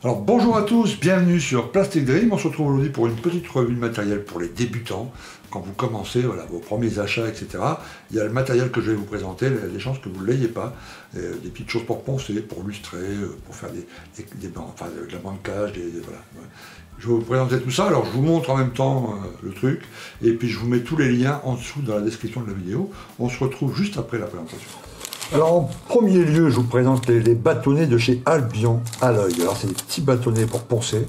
Alors bonjour à tous, bienvenue sur Plastic Dream. On se retrouve aujourd'hui pour une petite revue de matériel pour les débutants. Quand vous commencez, voilà, vos premiers achats, etc. Il y a le matériel que je vais vous présenter, il y a des chances que vous ne l'ayez pas. Des petites choses pour poncer, pour lustrer, pour faire de la bancage, voilà. Je vais vous présenter tout ça, alors je vous montre en même temps le truc, et puis je vous mets tous les liens en dessous dans la description de la vidéo. On se retrouve juste après la présentation. Alors en premier lieu, je vous présente les bâtonnets de chez Albion Alloy. Alors c'est des petits bâtonnets pour poncer.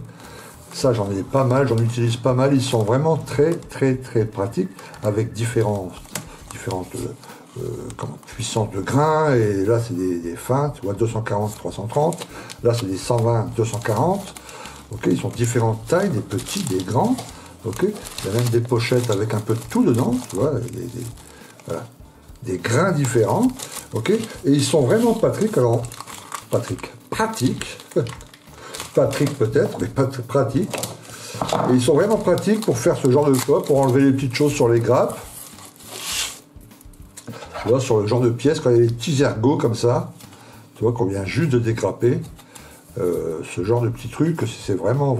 Ça j'en ai pas mal, j'en utilise pas mal. Ils sont vraiment très pratiques avec différentes puissances de grains. Et là c'est des fins, tu vois, 240, 330. Là c'est des 120, 240. Ok, ils sont différentes tailles, des petits, des grands. Ok, il y a même des pochettes avec un peu de tout dedans, tu vois, voilà. Des grains différents, ok, et ils sont vraiment pratiques, Patrick peut-être, mais pas très pratiques, et ils sont vraiment pratiques pour faire ce genre de choix, pour enlever les petites choses sur les grappes, tu vois, sur le genre de pièces, quand il y a des petits ergots comme ça, tu vois, qu'on vient juste de dégrapper, ce genre de petits trucs, c'est vraiment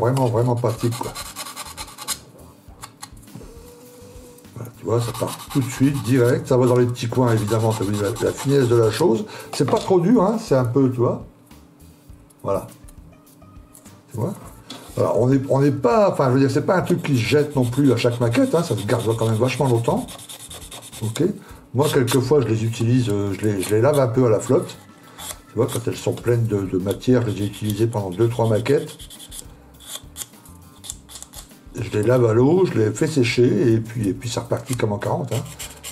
pratique, quoi. Tu vois, ça part tout de suite, direct, ça va dans les petits coins, évidemment, ça veut dire la finesse de la chose. C'est pas trop dur, hein, c'est un peu, tu vois. Voilà. Tu vois. Alors, on n'est pas, enfin, je veux dire, c'est pas un truc qui se jette non plus à chaque maquette, hein, ça se garde quand même vachement longtemps. Ok. Moi, quelquefois, je les utilise, je les lave un peu à la flotte. Tu vois, quand elles sont pleines de matière, je les ai utilisées pendant 2-3 maquettes. Je les lave à l'eau, je les fais sécher, et puis ça repartit comme en 40. Hein.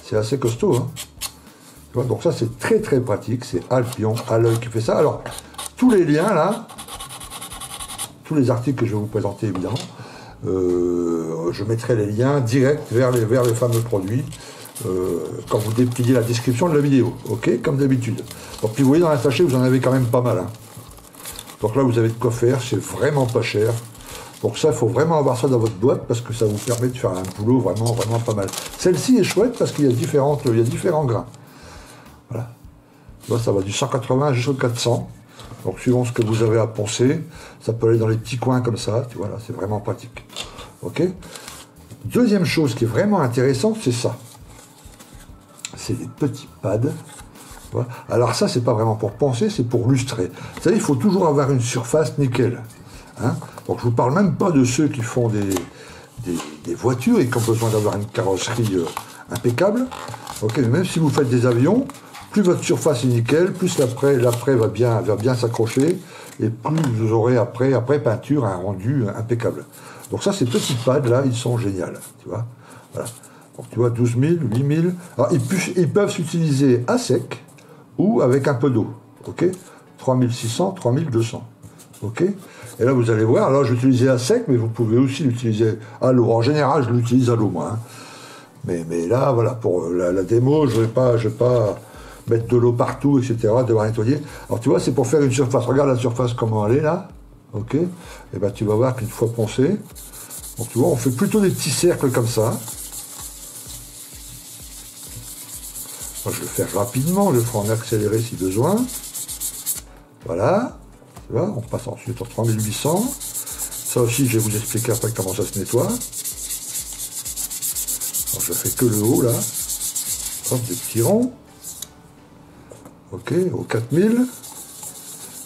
C'est assez costaud. Hein. Tu vois, donc ça, c'est très pratique. C'est Albion Alloy qui fait ça. Alors, tous les liens, là, tous les articles que je vais vous présenter, évidemment, je mettrai les liens directs vers les fameux produits quand vous dépliez la description de la vidéo. Ok, comme d'habitude. Donc, puis vous voyez, dans la sachet, vous en avez quand même pas mal. Hein. Donc là, vous avez de quoi faire. C'est vraiment pas cher. Donc ça, il faut vraiment avoir ça dans votre boîte parce que ça vous permet de faire un boulot vraiment pas mal. Celle-ci est chouette parce qu'il y a différents grains. Voilà. Là, ça va du 180 jusqu'au 400. Donc suivant ce que vous avez à poncer, ça peut aller dans les petits coins comme ça. Tu vois, là, c'est vraiment pratique. Ok. Deuxième chose qui est vraiment intéressante, c'est ça. C'est des petits pads. Voilà. Alors ça, c'est pas vraiment pour poncer, c'est pour lustrer. Vous savez, il faut toujours avoir une surface nickel. Hein. Donc je ne vous parle même pas de ceux qui font des voitures et qui ont besoin d'avoir une carrosserie impeccable. Okay, mais même si vous faites des avions, plus votre surface est nickel, plus l'après va bien s'accrocher, et plus vous aurez après peinture un rendu impeccable. Donc ça, ces petits pads là, ils sont géniaux. Tu vois, voilà. Donc tu vois, 12 000, 8 000. Alors ils peuvent s'utiliser à sec ou avec un peu d'eau. Ok, 3600, 3200. Ok. Et là, vous allez voir, alors je l'utilisais à sec, mais vous pouvez aussi l'utiliser à l'eau. En général, je l'utilise à l'eau, moi. Hein. Mais là, voilà, pour la démo, je vais pas mettre de l'eau partout, etc., devoir nettoyer. Alors, tu vois, c'est pour faire une surface. Regarde la surface, comment elle est, là. OK. Et bien, tu vas voir qu'une fois poncé, donc, tu vois, on fait plutôt des petits cercles comme ça. Moi, je le fais rapidement, je le ferai en accéléré si besoin. Voilà. Tu vois, on passe ensuite en 3800. Ça aussi, je vais vous expliquer après comment ça se nettoie. Alors, je fais que le haut, là. Hop, des petits ronds. Ok, au 4000.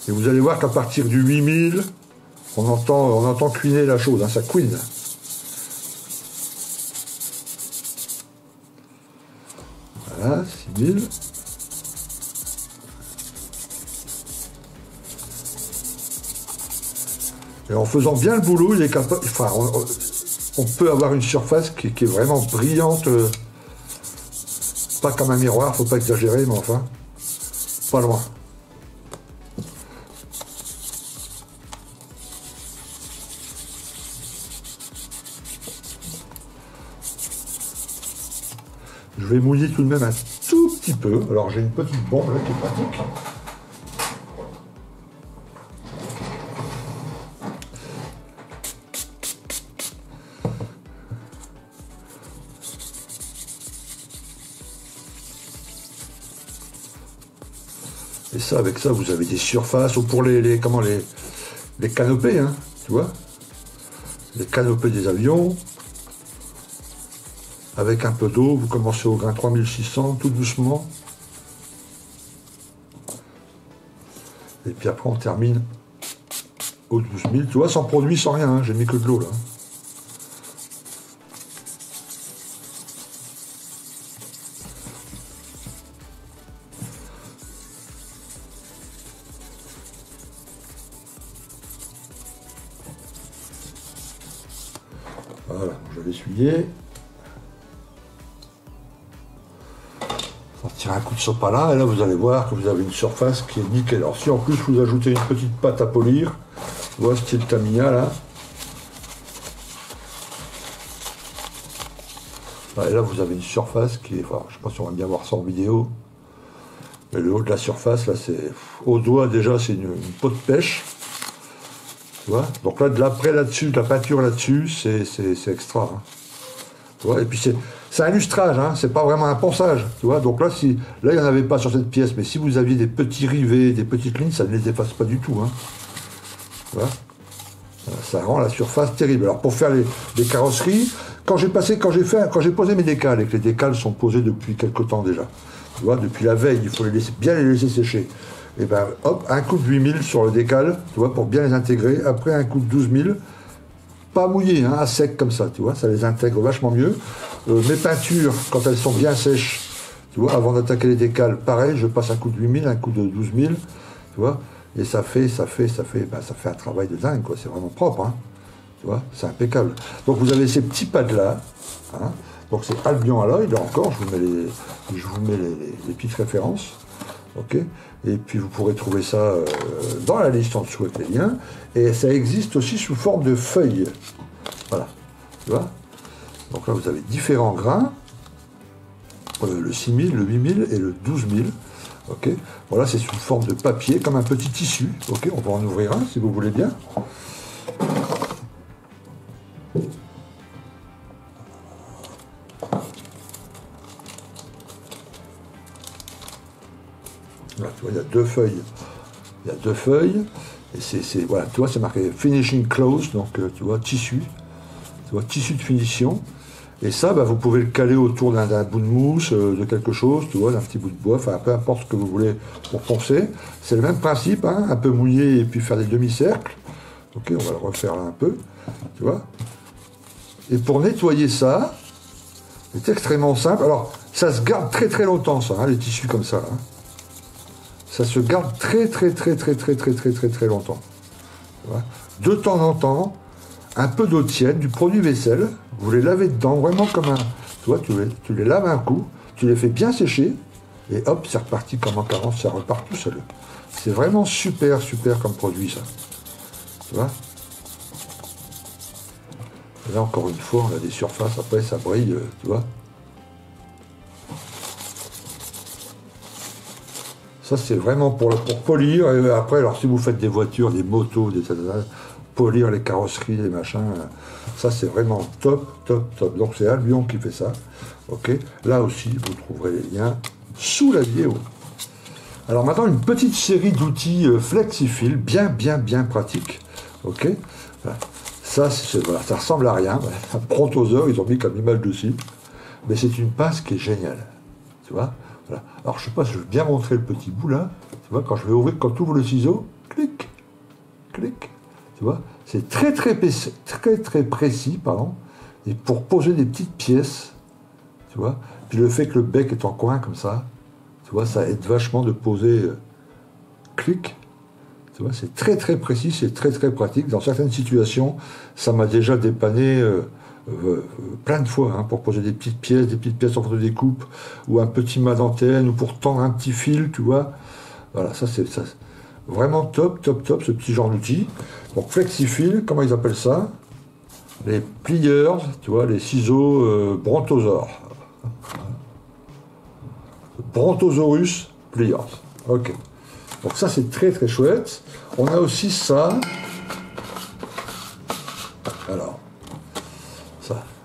Et vous allez voir qu'à partir du 8000, on entend couiner la chose, hein, ça couine. Voilà, 6000. Et en faisant bien le boulot, il est capable. Enfin, on peut avoir une surface qui est vraiment brillante. Pas comme un miroir, faut pas exagérer, mais enfin, pas loin. Je vais mouiller tout de même un tout petit peu. Alors j'ai une petite bombe là qui est pratique. Et ça, avec ça, vous avez des surfaces, ou pour les les canopées, hein, tu vois, les canopées des avions, avec un peu d'eau, vous commencez au grain 3600, tout doucement. Et puis après, on termine au 12 000, tu vois, sans produit, sans rien, hein, j'ai mis que de l'eau, là. Voilà, je vais essuyer. On tire un coup de sopalin et là vous allez voir que vous avez une surface qui est nickel. Alors si en plus vous ajoutez une petite pâte à polir, tu vois, style Tamiya là. Et là vous avez une surface qui est, enfin, je ne sais pas si on va bien voir ça en vidéo, mais le haut de la surface là c'est, au doigt déjà c'est une peau de pêche. Tu vois, donc là de l'après là-dessus, de la peinture là-dessus, c'est extra. Hein. Tu vois, et puis c'est un lustrage, hein, c'est pas vraiment un ponçage, tu vois. Donc là, là, il n'y en avait pas sur cette pièce, mais si vous aviez des petits rivets, des petites lignes, ça ne les efface pas du tout, hein. Tu vois, ça rend la surface terrible. Alors pour faire les carrosseries, quand j'ai posé mes décals, et que les décals sont posés depuis quelque temps déjà, tu vois, depuis la veille, il faut bien les laisser sécher. Et ben hop, un coup de 8000 sur le décal, tu vois, pour bien les intégrer. Après un coup de 12 000. Pas mouillé, hein, à sec comme ça, tu vois, ça les intègre vachement mieux. Mes peintures, quand elles sont bien sèches, tu vois, avant d'attaquer les décals, pareil, je passe un coup de 8000, un coup de 12 000, tu vois, et ça fait un travail de dingue, quoi, c'est vraiment propre, hein, tu vois, c'est impeccable. Donc vous avez ces petits pads là, hein, donc c'est Albion Alloy, là encore, je vous mets les petites références, ok. Et puis vous pourrez trouver ça dans la liste en dessous avec les liens. Et ça existe aussi sous forme de feuilles. Voilà. Tu vois? Donc là, vous avez différents grains. Le 6000, le 8000 et le 12000. Ok. Voilà, c'est sous forme de papier, comme un petit tissu. Ok. On va en ouvrir un si vous voulez bien. Là, tu vois, il y a deux feuilles. Il y a deux feuilles. Et voilà, tu vois, c'est marqué Finishing Close, donc tu vois, tissu. Tu vois, tissu de finition. Et ça, bah, vous pouvez le caler autour d'un bout de mousse, de quelque chose, tu vois, d'un petit bout de bois, enfin, peu importe ce que vous voulez pour poncer. C'est le même principe, hein, un peu mouillé et puis faire des demi-cercles. Ok, on va le refaire là un peu, tu vois. Et pour nettoyer ça, c'est extrêmement simple. Alors, ça se garde très très longtemps, ça, hein, les tissus comme ça, hein. Ça se garde très longtemps. De temps en temps, un peu d'eau tiède, du produit vaisselle, vous les lavez dedans, vraiment comme un... Tu vois, tu les laves un coup, tu les fais bien sécher, et hop, c'est reparti comme en carence, ça repart tout seul. C'est vraiment super comme produit, ça. Tu vois? Et là, encore une fois, on a des surfaces, après ça brille, tu vois? Ça, c'est vraiment pour polir. Et après, alors, si vous faites des voitures, des motos, polir les carrosseries, les machins, ça, c'est vraiment top. Donc, c'est Albion qui fait ça. Ok. Là aussi, vous trouverez les liens sous la vidéo. Alors, maintenant, une petite série d'outils Flexifil, bien pratique. Ok. Voilà. Ça, voilà, ça ressemble à rien. Un Brontosaur, ils ont mis comme image dessus. Mais c'est une pince qui est géniale. Tu vois? Voilà. Alors je sais pas si je vais bien montrer le petit bout là. Tu vois, quand je vais ouvrir, quand tu ouvres le ciseau, clic. Tu vois, c'est très précis, pardon. Et pour poser des petites pièces, tu vois. Puis le fait que le bec est en coin comme ça, tu vois, ça aide vachement de poser. Clic. Tu vois, c'est très précis, c'est très pratique. Dans certaines situations, ça m'a déjà dépanné. Plein de fois, hein, pour poser des petites pièces en photo découpe, ou un petit mât d'antenne, ou pour tendre un petit fil, tu vois. Voilà, ça c'est vraiment top, ce petit genre d'outil. Donc Flexifil, comment ils appellent ça? Les pliers, tu vois, les ciseaux Brontosaur. Brontosaurus pliers. Ok. Donc ça c'est très chouette. On a aussi ça. Alors.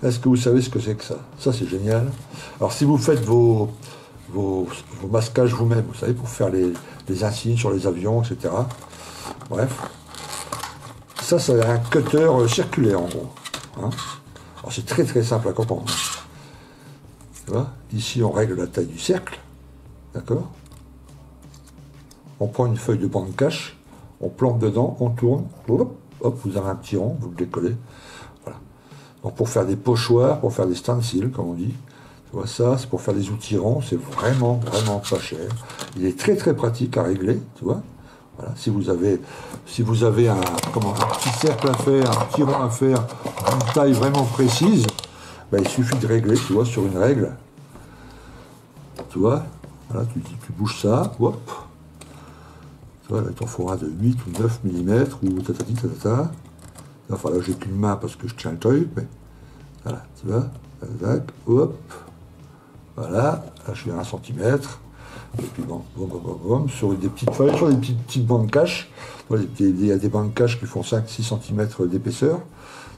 Est-ce que vous savez ce que c'est que ça? Ça, c'est génial. Alors, si vous faites vos masquages vous-même, vous savez, pour faire les insignes sur les avions, etc. Bref. ça c'est un cutter circulaire en gros. Hein. Alors c'est très très simple à comprendre. Tu vois, ici on règle la taille du cercle, d'accord? On prend une feuille de bande cache, on plante dedans, on tourne, hop, hop, vous avez un petit rond, vous le décollez. Voilà. Donc pour faire des pochoirs, pour faire des stencils, comme on dit, tu vois ça, c'est pour faire des outils ronds, c'est vraiment, vraiment pas cher. Il est très très pratique à régler, tu vois. Voilà. Si vous avez un petit cercle à faire, un petit rond à faire, une taille vraiment précise, ben, il suffit de régler, tu vois, sur une règle. Tu vois, voilà, tu bouges ça, hop. Tu vois, là, ton faudra de 8 ou 9 mm, ou tatati tatata. Enfin, là, j'ai qu'une main parce que je tiens le truc, mais voilà, tu vois, tac, hop. Voilà, là, je suis à 1 cm. Et puis bon, sur des petites feuilles, sur des petites bandes caches. Il y a des bandes caches qui font 5-6 cm d'épaisseur,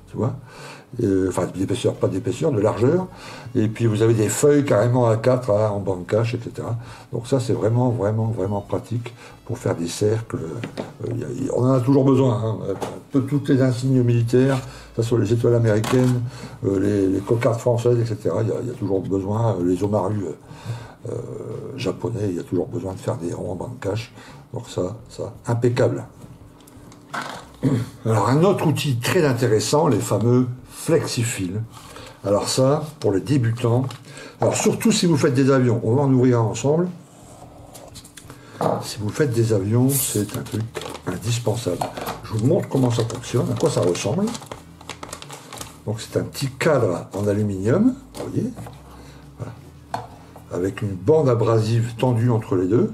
tu vois. Enfin, d'épaisseur, pas d'épaisseur, de largeur. Et puis vous avez des feuilles carrément A4 en bande cache, etc. Donc ça, c'est vraiment, vraiment, vraiment pratique pour faire des cercles. On en a toujours besoin. Hein. Toutes les insignes militaires, que ce soit les étoiles américaines, les cocardes françaises, etc. Il y a toujours besoin, les omarus japonais, il y a toujours besoin de faire des ronds en bande cache. Donc ça, impeccable. Alors un autre outil très intéressant, les fameux flexifils. Alors ça, pour les débutants, alors surtout si vous faites des avions, on va en ouvrir un ensemble. Si vous faites des avions, c'est un truc indispensable. Je vous montre comment ça fonctionne, à quoi ça ressemble. Donc c'est un petit cadre en aluminium, vous voyez, voilà, avec une bande abrasive tendue entre les deux,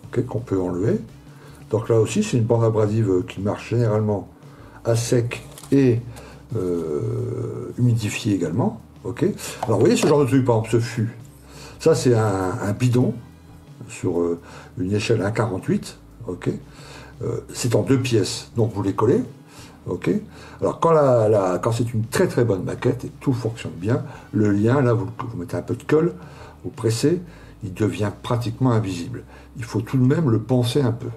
okay, qu'on peut enlever. Donc là aussi, c'est une bande abrasive qui marche généralement à sec et humidifié également. Okay. Alors vous voyez ce genre de truc, par exemple ce fût. Ça c'est un bidon sur une échelle 1,48. Okay. C'est en 2 pièces, donc vous les collez. Okay. Alors quand c'est une très très bonne maquette et tout fonctionne bien, le lien, là vous mettez un peu de colle, vous pressez, il devient pratiquement invisible. Il faut tout de même le penser un peu.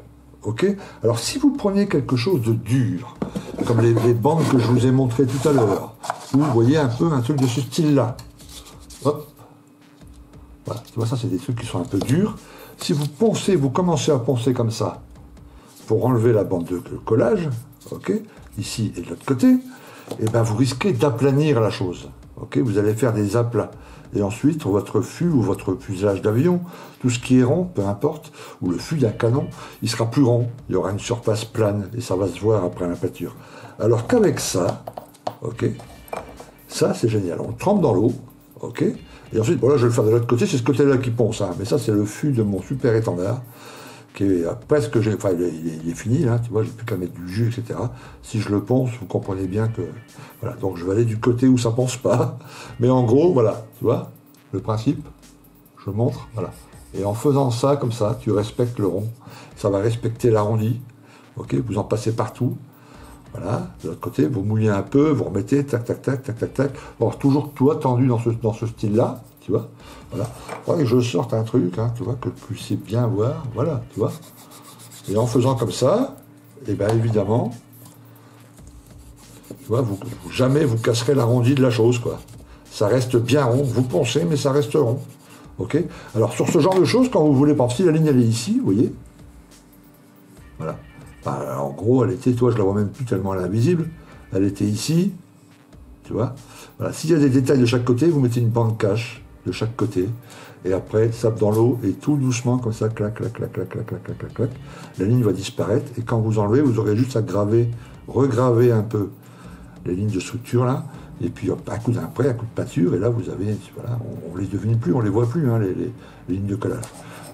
Okay. Alors si vous prenez quelque chose de dur, comme les bandes que je vous ai montrées tout à l'heure, ou vous voyez un peu un truc de ce style-là, hop, voilà, tu vois ça c'est des trucs qui sont un peu durs. Si vous poncez, vous commencez à poncer comme ça, pour enlever la bande de collage, okay, ici et de l'autre côté, et ben vous risquez d'aplanir la chose. Okay, vous allez faire des aplats. Et ensuite, votre fût ou votre fuselage d'avion, tout ce qui est rond, peu importe, ou le fût d'un canon, il sera plus rond. Il y aura une surface plane et ça va se voir après la peinture. Alors qu'avec ça, ok, ça c'est génial. On trempe dans l'eau, ok, et ensuite, bon là je vais le faire de l'autre côté, c'est ce côté-là qui ponce, hein, mais ça c'est le fût de mon super étendard, qui est presque, enfin il est fini là, tu vois, j'ai plus qu'à mettre du jus, etc. Si je le ponce, vous comprenez bien que, voilà, donc je vais aller du côté où ça ponce pas, mais en gros, voilà, tu vois, le principe, je montre, voilà. Et en faisant ça, comme ça, tu respectes le rond, ça va respecter l'arrondi, ok, vous en passez partout, voilà, de l'autre côté, vous mouillez un peu, vous remettez, tac, tac, tac, tac, tac, tac, bon, toujours toi tendu dans ce style-là, tu vois, voilà. Ouais, je sorte un truc, hein, tu vois, que tu puisses bien voir, voilà, tu vois. Et en faisant comme ça, et bien évidemment, tu vois, jamais vous casserez l'arrondi de la chose, quoi. Ça reste bien rond, vous poncez, mais ça reste rond. Ok. Alors sur ce genre de choses, quand vous voulez, par exemple, si la ligne elle est ici, vous voyez, voilà. Bah, en gros, elle était, toi, je la vois même plus tellement elle est invisible. Elle était ici, tu vois. Voilà. S'il y a des détails de chaque côté, vous mettez une bande cache de chaque côté, et après, ça dans l'eau, et tout doucement, comme ça, clac, clac, clac, clac, clac, clac, clac, clac, clac, la ligne va disparaître, et quand vous enlevez, vous aurez juste à regraver un peu les lignes de structure là, et puis hop, un coup d'un prêt, un coup de peinture, et là vous avez, voilà, on les devine plus, on les voit plus, hein, les lignes de collage.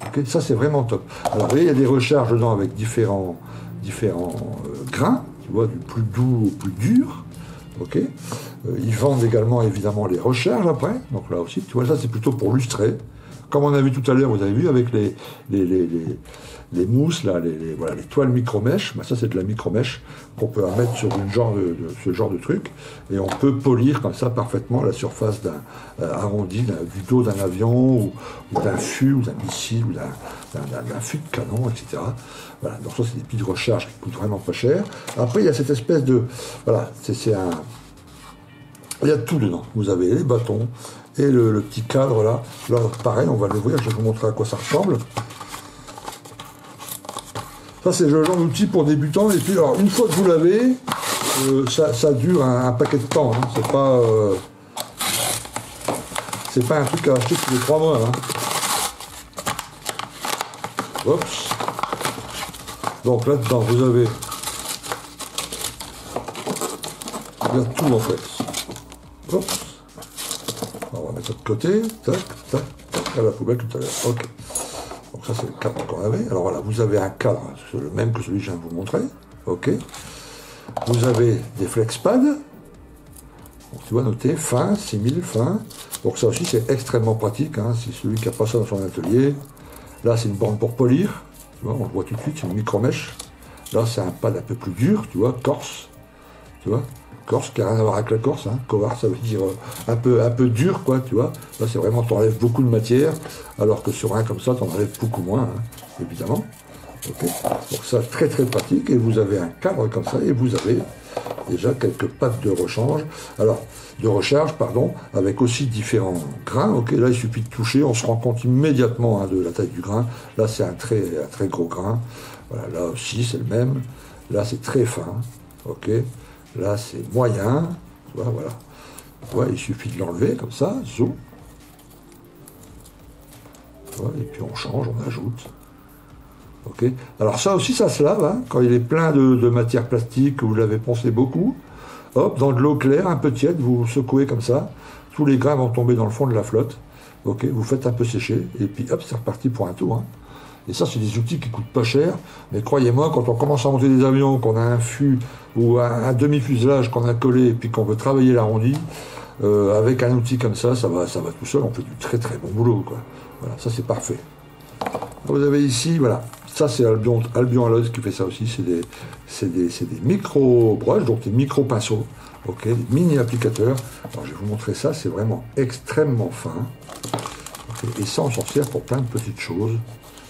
Okay, ça c'est vraiment top. Alors vous voyez, il y a des recharges dedans avec différents grains, tu vois, du plus doux au plus dur. Ok. Ils vendent également évidemment les recharges après, donc là aussi, tu vois, ça c'est plutôt pour lustrer, comme on a vu tout à l'heure, vous avez vu avec les mousses, là, voilà, les toiles micro-mèches, ben ça c'est de la micro-mèche qu'on peut mettre sur ce genre de truc, et on peut polir comme ça parfaitement la surface arrondie du dos d'un avion, ou d'un fût, ou d'un missile, ou d'un fût de canon, etc. Voilà, donc ça c'est des piles de recharge qui coûtent vraiment pas cher. Après il y a cette espèce de... Voilà, il y a tout dedans. Vous avez les bâtons et le petit cadre là. Là, pareil, on va l'ouvrir, je vais vous montrer à quoi ça ressemble. Ça, c'est le genre d'outil pour débutants. Et puis, alors, une fois que vous l'avez, ça dure un paquet de temps. Hein. C'est pas un truc à acheter tous les 3 mois. Hein. Oups. Donc là-dedans, vous avez... Il y a tout en fait. Oups. On va mettre ça de côté. Tac, tac, tac. À la poubelle tout à l'heure. Ok. Donc ça c'est le cadre qu'on avait. Alors voilà, vous avez un cadre, c'est le même que celui que je viens de vous montrer. Ok. Vous avez des flex pads. Donc, tu vois noter fin, 6000 fin. Donc ça aussi c'est extrêmement pratique. Hein. Si celui qui a pas ça dans son atelier. Là c'est une borne pour polir. Tu vois, on le voit tout de suite, c'est une micro-mèche. Là c'est un pad un peu plus dur, tu vois, corse. Tu vois, corse qui n'a rien à voir avec la Corse. Hein. Covar ça veut dire un peu dur, quoi, tu vois. Là c'est vraiment, t'enlèves beaucoup de matière, alors que sur un comme ça, t'en enlèves beaucoup moins, hein, évidemment. Okay. Donc ça, très très pratique, et vous avez un cadre comme ça, et vous avez déjà quelques pattes de rechange. Alors, de recharge, pardon, avec aussi différents grains. Ok, là il suffit de toucher, on se rend compte immédiatement hein, de la taille du grain. Là c'est un très gros grain. Voilà, là aussi c'est le même. Là c'est très fin. Ok. Là c'est moyen. Tu vois, voilà. Tu vois, il suffit de l'enlever comme ça. Zoom. Tu vois, et puis on change, on ajoute. Ok. Alors ça aussi ça se lave. Hein, quand il est plein de matière plastique, vous l'avez poncé beaucoup. Hop, dans de l'eau claire, un peu tiède, vous secouez comme ça, tous les grains vont tomber dans le fond de la flotte. Ok, vous faites un peu sécher, et puis hop, c'est reparti pour un tour. Hein. Et ça, c'est des outils qui coûtent pas cher, mais croyez-moi, quand on commence à monter des avions, qu'on a un fût ou un demi-fuselage qu'on a collé, et puis qu'on veut travailler l'arrondi, avec un outil comme ça, ça va tout seul, on fait du très très bon boulot, quoi. Voilà, ça c'est parfait. Vous avez ici, voilà, ça c'est Albion Alloys qui fait ça aussi, c'est des micro-brushes, donc des micro-pinceaux, ok, des mini-applicateurs. Alors je vais vous montrer ça, c'est vraiment extrêmement fin, okay, et ça on s'en sert pour plein de petites choses.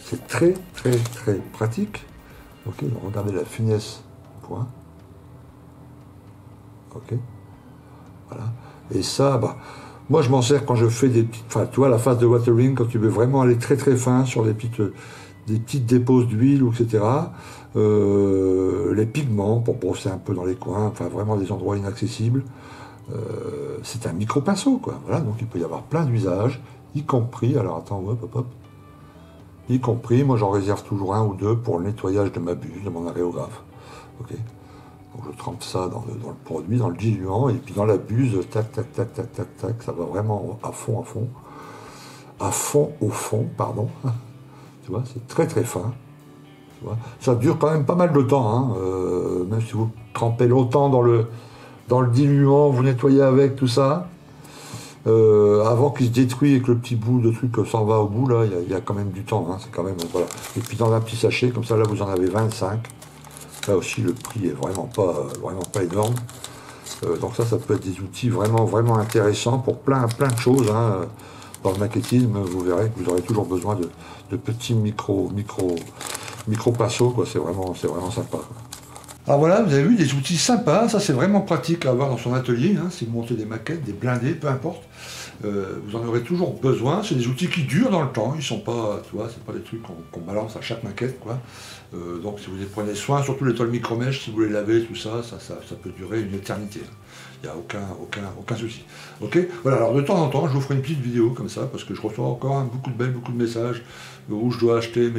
C'est très très très pratique. Ok, donc regardez la finesse du point. Ok, voilà, et ça, bah, moi je m'en sers quand je fais des petites, enfin tu vois la phase de watering, quand tu veux vraiment aller très très fin sur des petites déposes d'huile, etc. Les pigments pour brosser un peu dans les coins, enfin vraiment des endroits inaccessibles. C'est un micro pinceau, quoi. Voilà, donc il peut y avoir plein d'usages, y compris, alors attends, hop, y compris, moi j'en réserve toujours 1 ou 2 pour le nettoyage de ma buse, de mon aréographe. Ok. Donc je trempe ça dans le produit, dans le diluant, et puis dans la buse, tac, tac, tac, tac, tac, tac, ça va vraiment à fond, au fond, pardon. Tu vois, c'est très très fin. Tu vois. Ça dure quand même pas mal de temps, hein. Même si vous trempez longtemps dans le diluant, vous nettoyez avec tout ça. Avant qu'il se détruise et que le petit bout de truc s'en va au bout, là, il y a quand même du temps, hein, c'est quand même, voilà. Et puis dans un petit sachet, comme ça, là, vous en avez 25. Là aussi, le prix est vraiment pas énorme. Donc ça peut être des outils vraiment, vraiment intéressants pour plein de choses, hein. Dans le maquettisme, vous verrez que vous aurez toujours besoin de petits micro pinceaux, quoi. C'est vraiment sympa, quoi. Alors voilà, vous avez vu des outils sympas, ça c'est vraiment pratique à avoir dans son atelier, hein, si vous montez des maquettes, des blindés, peu importe. Vous en aurez toujours besoin, c'est des outils qui durent dans le temps, ils sont pas, tu vois, c'est pas des trucs qu'on balance à chaque maquette, quoi. Donc si vous y prenez soin, surtout les toiles micro-mèches, si vous les lavez, tout ça, ça peut durer une éternité. Il n'y a aucun souci. Ok, voilà, alors de temps en temps, je vous ferai une petite vidéo comme ça, parce que je reçois encore beaucoup de messages où je dois acheter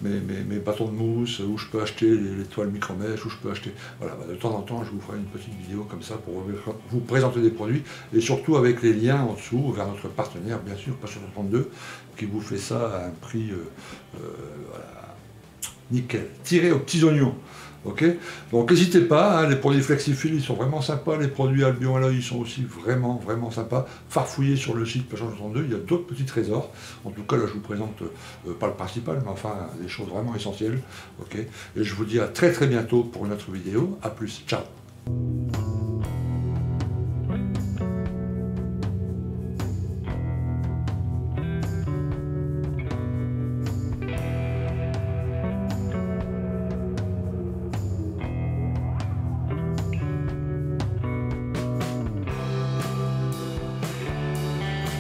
mes bâtons de mousse, où je peux acheter les toiles micro-mèches, où je peux acheter... Voilà, bah, de temps en temps, je vous ferai une petite vidéo comme ça pour vous présenter des produits, et surtout avec les liens en dessous, vers notre partenaire, bien sûr, Passion 32, qui vous fait ça à un prix, voilà, nickel. Tiré aux petits oignons. Ok, donc n'hésitez pas, hein, les produits Flexifil ils sont vraiment sympas, les produits Albion à l'œil ils sont aussi vraiment sympas. Farfouillez sur le site Page 62, il y a d'autres petits trésors. En tout cas là je vous présente pas le principal, mais enfin des choses vraiment essentielles. Ok, et je vous dis à très bientôt pour une autre vidéo. À plus, ciao.